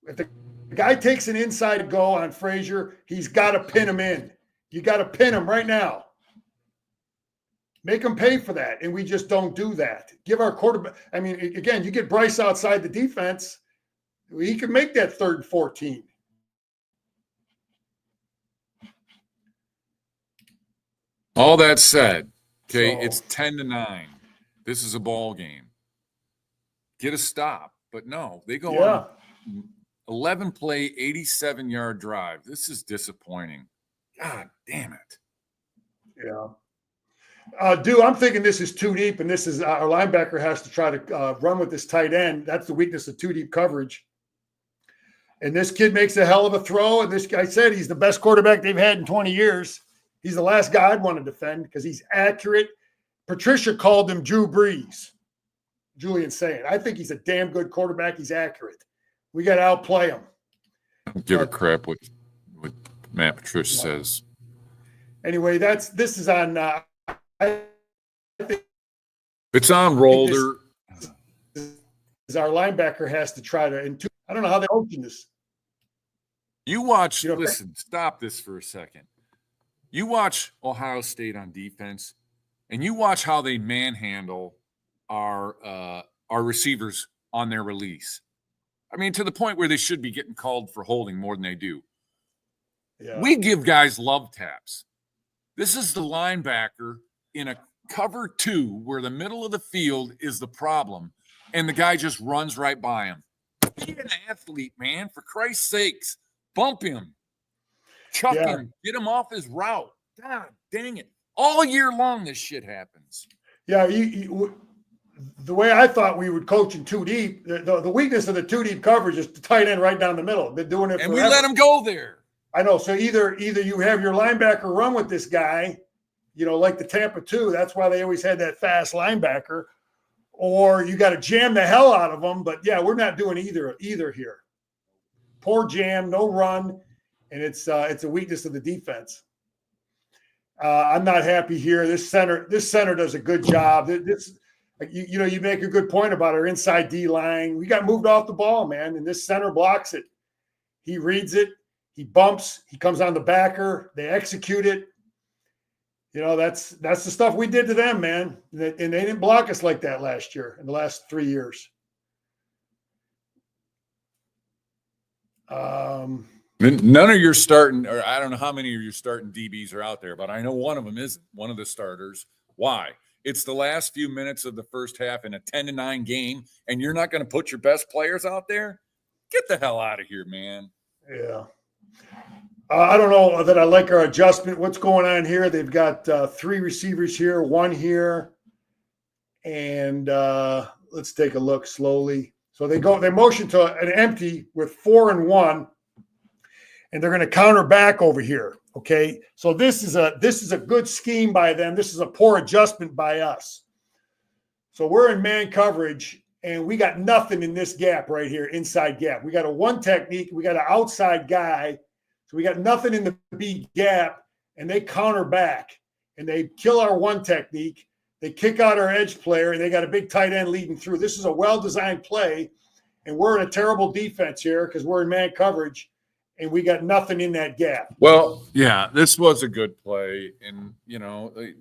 If the guy takes an inside go on Frazier, he's got to pin him in. You got to pin him right now. Make him pay for that, and we just don't do that. Give our quarterback – I mean, again, you get Bryce outside the defense, he can make that 3rd and 14. All that said, okay, it's 10-9. This is a ball game. Get a stop. But no, they go on 11-play, 87-yard drive. This is disappointing. God damn it. Yeah. Dude, I'm thinking this is too deep, and this is our linebacker has to try to run with this tight end. That's the weakness of too deep coverage. And this kid makes a hell of a throw, and this guy said he's the best quarterback they've had in 20 years. He's the last guy I'd want to defend because he's accurate. Patricia called him Drew Brees. Julian's saying, I think he's a damn good quarterback. He's accurate. We got to outplay him. Give a crap what Matt Patricia says. Anyway, this is on. I think it's on Rolder. Our linebacker has to try to. I don't know how they're coaching this. You watch. Listen, stop this for a second. You watch Ohio State on defense, and you watch how they manhandle our receivers on their release. I mean, to the point where they should be getting called for holding more than they do. Yeah. We give guys love taps. This is the linebacker in a cover 2 where the middle of the field is the problem, and the guy just runs right by him. Be an athlete, man. For Christ's sakes, bump him. Chuck him, get him off his route. God dang it. All year long, this shit happens. Yeah, the way I thought we would coach in 2 deep, the weakness of the 2 deep coverage is the tight end right down the middle. Been doing it and forever. We let him go there. I know. So either you have your linebacker run with this guy, like the Tampa 2, that's why they always had that fast linebacker, or you got to jam the hell out of them. But, yeah, we're not doing either here. Poor jam, no run. And it's a weakness of the defense. I'm not happy here. This center does a good job. You make a good point about our inside D line. We got moved off the ball, man, and this center blocks it. He reads it. He bumps. He comes on the backer. They execute it. That's the stuff we did to them, man. And they didn't block us like that last year in the last 3 years. None of your starting, or I don't know how many of your starting DBs are out there, but I know one of them isn't one of the starters. Why? It's the last few minutes of the first half in a 10-9 game, and you're not going to put your best players out there? Get the hell out of here, man. Yeah. I don't know that I like our adjustment. What's going on here? They've got 3 receivers here, 1 here. And let's take a look slowly. So they motion to an empty with 4 and 1. And they're going to counter back over here. Okay. So this is a good scheme by them. This is a poor adjustment by us. So we're in man coverage, and we got nothing in this gap right here, inside gap. We got a one technique. We got an outside guy. So we got nothing in the B gap, and they counter back, and they kill our one technique. They kick out our edge player, and they got a big tight end leading through. This is a well-designed play, and we're in a terrible defense here because we're in man coverage, and we got nothing in that gap. Well, yeah, this was a good play, and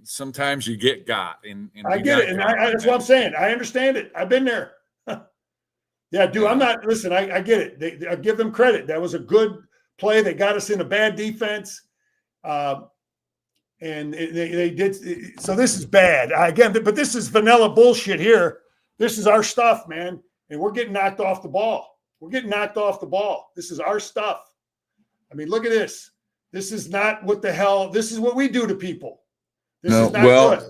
sometimes you get got. I get it, and that's what I'm saying. I understand it. I've been there. Yeah, dude. I'm not. Listen, I get it. I give them credit. That was a good play. They got us in a bad defense, and they did. So this is bad again. But this is vanilla bullshit here. This is our stuff, man, and we're getting knocked off the ball. We're getting knocked off the ball. This is our stuff. I mean, look at this. This is not what the hell. This is what we do to people. This is not good.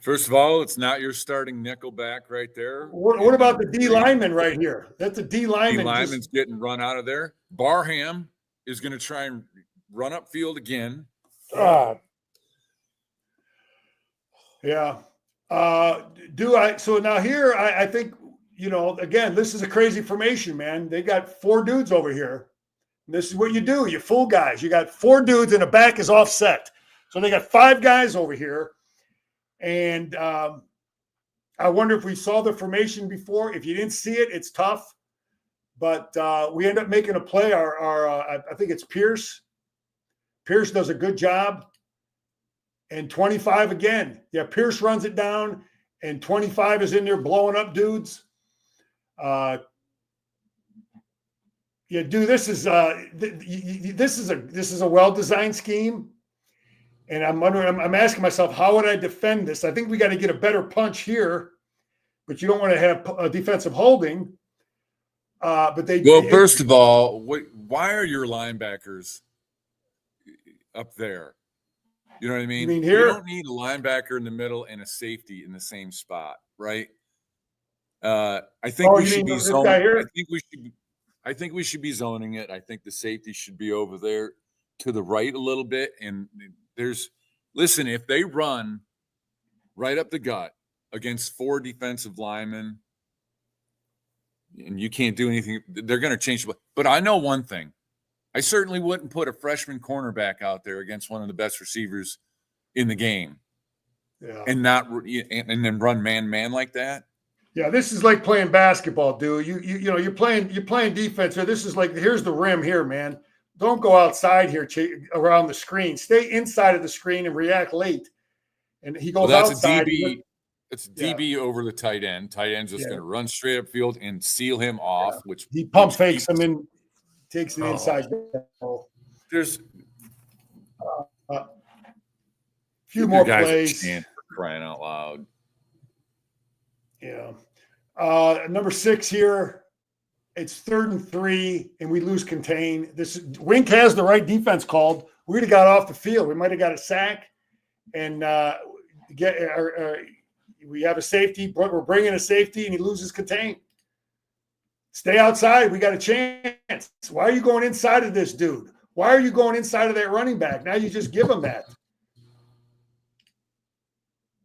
First of all, it's not your starting nickel back right there. What about the D lineman right here? That's a D lineman. D lineman's getting run out of there. Barham is going to try and run upfield again. Yeah. So now here, I think, again, this is a crazy formation, man. They got 4 dudes over here. And this is what you do. You fool guys. You got 4 dudes and the back is offset. So they got 5 guys over here. And I wonder if we saw the formation before. If you didn't see it, it's tough. But we end up making a play. I think it's Pierce. Pierce does a good job. And 25 again. Yeah, Pierce runs it down. And 25 is in there blowing up dudes. Yeah, dude, this is a well-designed scheme, and I'm asking myself, how would I defend this? I think we got to get a better punch here, but you don't want to have a defensive holding. First of all, why are your linebackers up there? You know what I mean? You mean here? You don't need a linebacker in the middle and a safety in the same spot, right? I think we should be zoning. I think we should be zoning it. I think the safety should be over there to the right a little bit. And listen, if they run right up the gut against 4 defensive linemen, and you can't do anything, they're going to change. But I know one thing: I certainly wouldn't put a freshman cornerback out there against one of the best receivers in the game, and then run man like that. Yeah, this is like playing basketball, dude. You're playing defense here. This is like, here's the rim here, man. Don't go outside here around the screen. Stay inside of the screen and react late. And he goes outside. It's a DB over the tight end. Tight end's just going to run straight up field and seal him off, which he pump fakes him and takes the inside. There's a few more plays. Crying out loud. Yeah. Number 6 here. It's 3rd and 3, and we lose contain. Wink has the right defense called. We'd have got off the field. We might have got a sack, and we have a safety. We're bringing a safety, and he loses contain. Stay outside. We got a chance. Why are you going inside of this dude? Why are you going inside of that running back? Now you just give him that.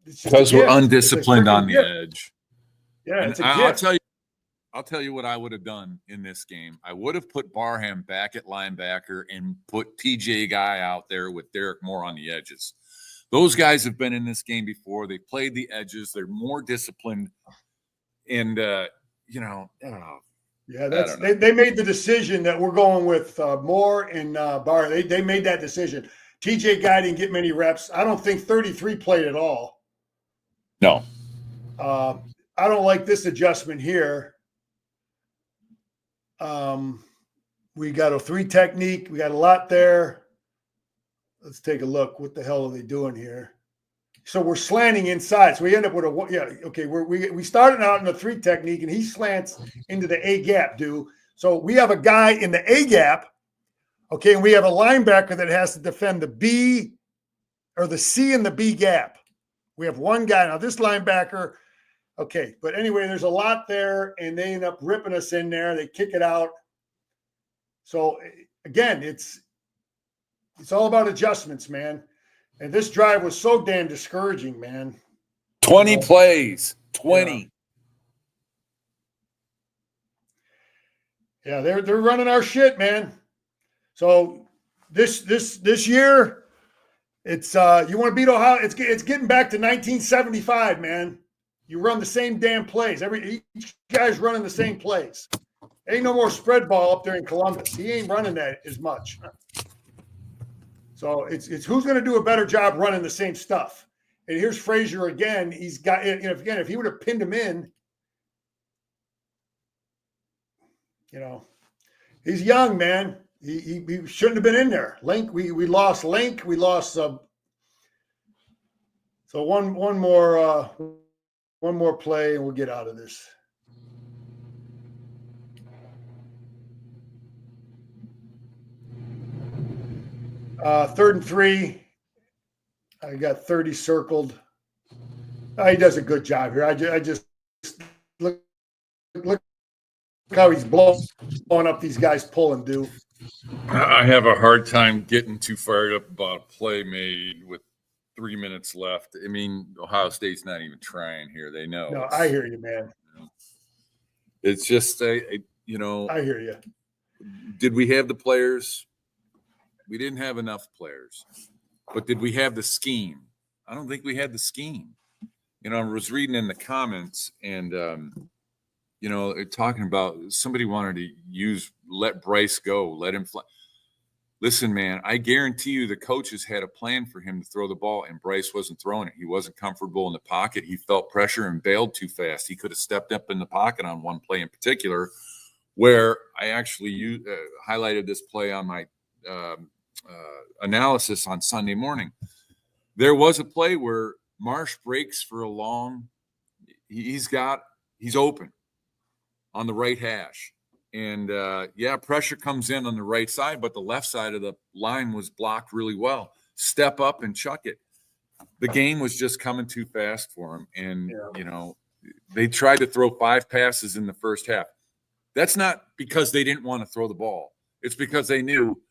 Because we're undisciplined on the edge. Yeah, it's I'll tell you what I would have done in this game. I would have put Barham back at linebacker and put TJ Guy out there with Derek Moore on the edges. Those guys have been in this game before. They played the edges. They're more disciplined. And, they made the decision that we're going with Moore and Bar. They made that decision. TJ Guy didn't get many reps. I don't think 33 played at all. No. I don't like this adjustment here. We got a 3 technique. We got a lot there. Let's take a look. What the hell are they doing here? So we're slanting inside. So we end up with we started out in the 3 technique, and he slants into the A gap, dude. So we have a guy in the A gap, okay, and we have a linebacker that has to defend the B or the C and the B gap. We have one guy. Now this linebacker, okay, but anyway, there's a lot there, and they end up ripping us in there. They kick it out. So again, it's all about adjustments, man. And this drive was so damn discouraging, man. 20 plays. 20. Yeah, they're running our shit, man. So this year, it's you want to beat Ohio? It's getting back to 1975, man. You run the same damn plays. Each guy's running the same plays. Ain't no more spread ball up there in Columbus. He ain't running that as much. So it's who's going to do a better job running the same stuff. And here's Frazier again. He's got, if he would have pinned him in, he's young, man. He shouldn't have been in there. Link, we lost Link. We lost so one more play and we'll get out of this. Third and 3. I got 30 circled. He does a good job here. I just look how he's blowing up these guys pulling, dude. I have a hard time getting too fired up about a play made with 3 minutes left. I mean, Ohio State's not even trying here. They know. No, I hear you, man. It's just I hear you. Did we have the players? We didn't have enough players. But did we have the scheme? I don't think we had the scheme. I was reading in the comments and talking about somebody wanted to let Bryce go, let him fly. Listen, man, I guarantee you the coaches had a plan for him to throw the ball, and Bryce wasn't throwing it. He wasn't comfortable in the pocket. He felt pressure and bailed too fast. He could have stepped up in the pocket on one play in particular, where I actually highlighted this play on my analysis on Sunday morning. There was a play where Marsh breaks for a long. He's open on the right hash. And, pressure comes in on the right side, but the left side of the line was blocked really well. Step up and chuck it. The game was just coming too fast for him. And, they tried to throw 5 passes in the first half. That's not because they didn't want to throw the ball. It's because they knew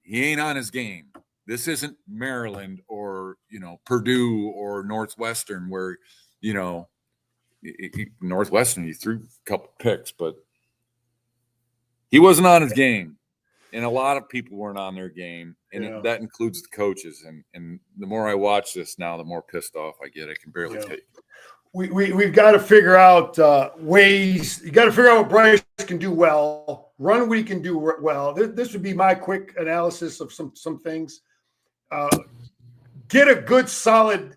he ain't on his game. This isn't Maryland or, Purdue or Northwestern where, Northwestern, he threw a couple picks, but he wasn't on his game. And a lot of people weren't on their game. And that includes the coaches. And the more I watch this now, the more pissed off I get. I can barely take it. We've got to figure out ways. You got to figure out what Bryce can do well. Run what he can do well. This would be my quick analysis of some things. Get a good, solid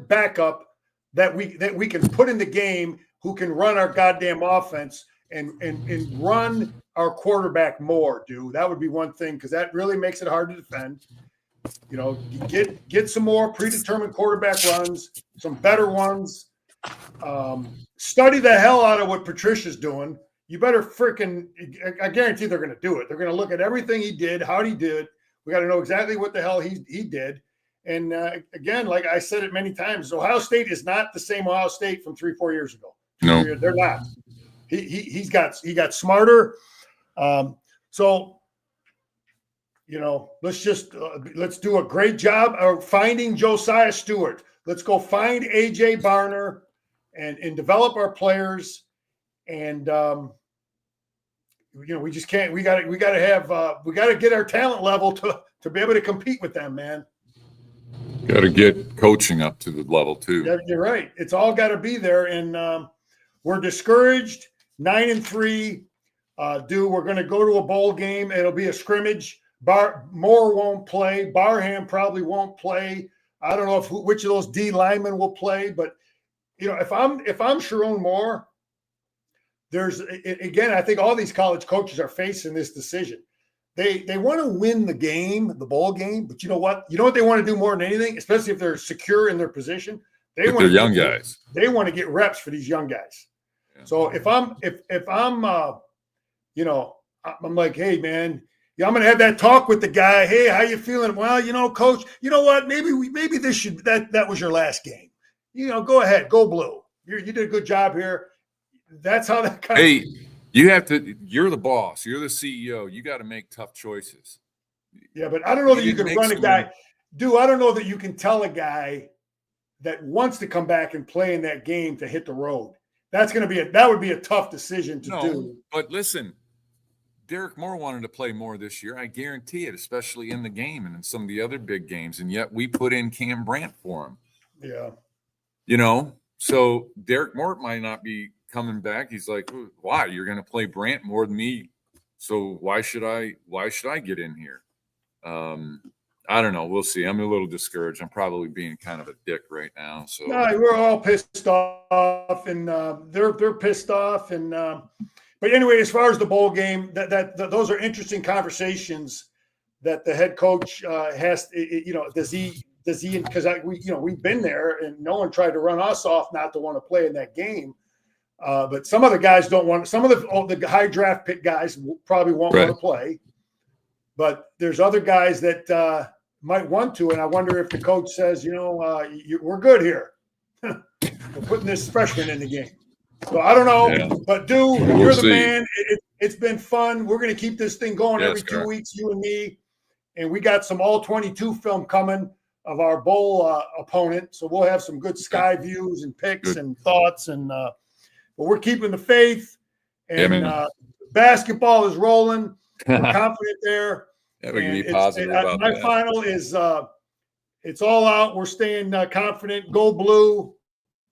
backup that we can put in the game who can run our goddamn offense and run our quarterback more, dude. That would be one thing because that really makes it hard to defend. Get some more predetermined quarterback runs, some better ones. Study the hell out of what Patricia's doing. You better I guarantee they're going to do it. They're going to look at everything he did, how he did. We got to know exactly what the hell he did. And again, like I said it many times, Ohio State is not the same Ohio State from 3-4 years ago. No, they're not. He got smarter. Let's do a great job of finding Josiah Stewart. Let's go find AJ Barner and develop our players. And we just can't. We got to get our talent level to be able to compete with them, man. Got to get coaching up to the level too. Yeah, you're right. It's all got to be there, and we're discouraged. 9-3. We're going to go to a bowl game. It'll be a scrimmage. Moore won't play. Barham probably won't play. I don't know which of those D linemen will play, but if I'm Sharon Moore, I think all these college coaches are facing this decision. They want to win the game, the bowl game, but you know what? You know what they want to do more than anything, especially if they're secure in their position. They're young guys. They want to get reps for these young guys. Yeah. So if I'm I'm like, hey man, I'm going to have that talk with the guy. Hey, how you feeling? Well, coach, you know what? Maybe that was your last game. Go ahead, go blue. You did a good job here. That's how that kind of. You're the boss. You're the CEO. You got to make tough choices. Yeah, but I don't know that you can run a guy. Dude, I don't know that you can tell a guy that wants to come back and play in that game to hit the road. That would be a tough decision to do. But listen, Derek Moore wanted to play more this year. I guarantee it, especially in the game and in some of the other big games. And yet we put in Cam Brandt for him. Yeah. So Derek Moore might not be coming back. He's like, why? You're going to play Brandt more than me. So why should I get in here? I don't know. We'll see. I'm a little discouraged. I'm probably being kind of a dick right now. So no, we're all pissed off, and they're pissed off. And but anyway, as far as the bowl game, that those are interesting conversations that the head coach has. Does he? Because we've been there, and no one tried to run us off not to want to play in that game. But some of the guys don't want. Some of the high draft pick guys probably won't want to play. But there's other guys that might want to, and I wonder if the coach says, we're good here. We're putting this freshman in the game. So I don't know, but you're the man. It's been fun. We're going to keep this thing going every 2 weeks, you and me. And we got some all 22 film coming of our bowl opponent. So we'll have some good sky views and picks and thoughts. And but we're keeping the faith. And basketball is rolling. We're confident there. Yeah, we can be positive about my that. final is it's all out. We're staying confident. Go blue.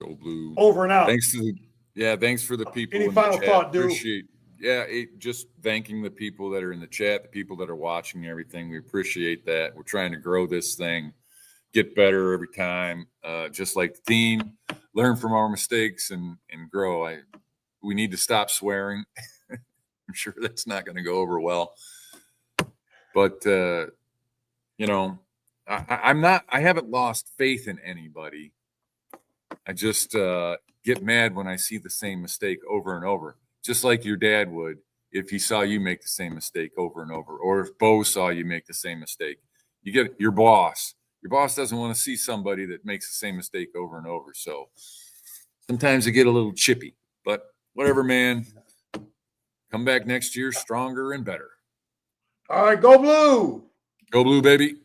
Go blue. Over and out. Thanks for the people. Any final thought, dude? Just thanking the people that are in the chat, the people that are watching everything. We appreciate that. We're trying to grow this thing, get better every time. Just like the team, learn from our mistakes and grow. We need to stop swearing. I'm sure that's not going to go over well. But, I haven't lost faith in anybody. I just get mad when I see the same mistake over and over, just like your dad would if he saw you make the same mistake over and over, or if Bo saw you make the same mistake. You get your boss. Your boss doesn't want to see somebody that makes the same mistake over and over. So sometimes I get a little chippy, but whatever, man. Come back next year stronger and better. All right, go blue. Go blue, baby.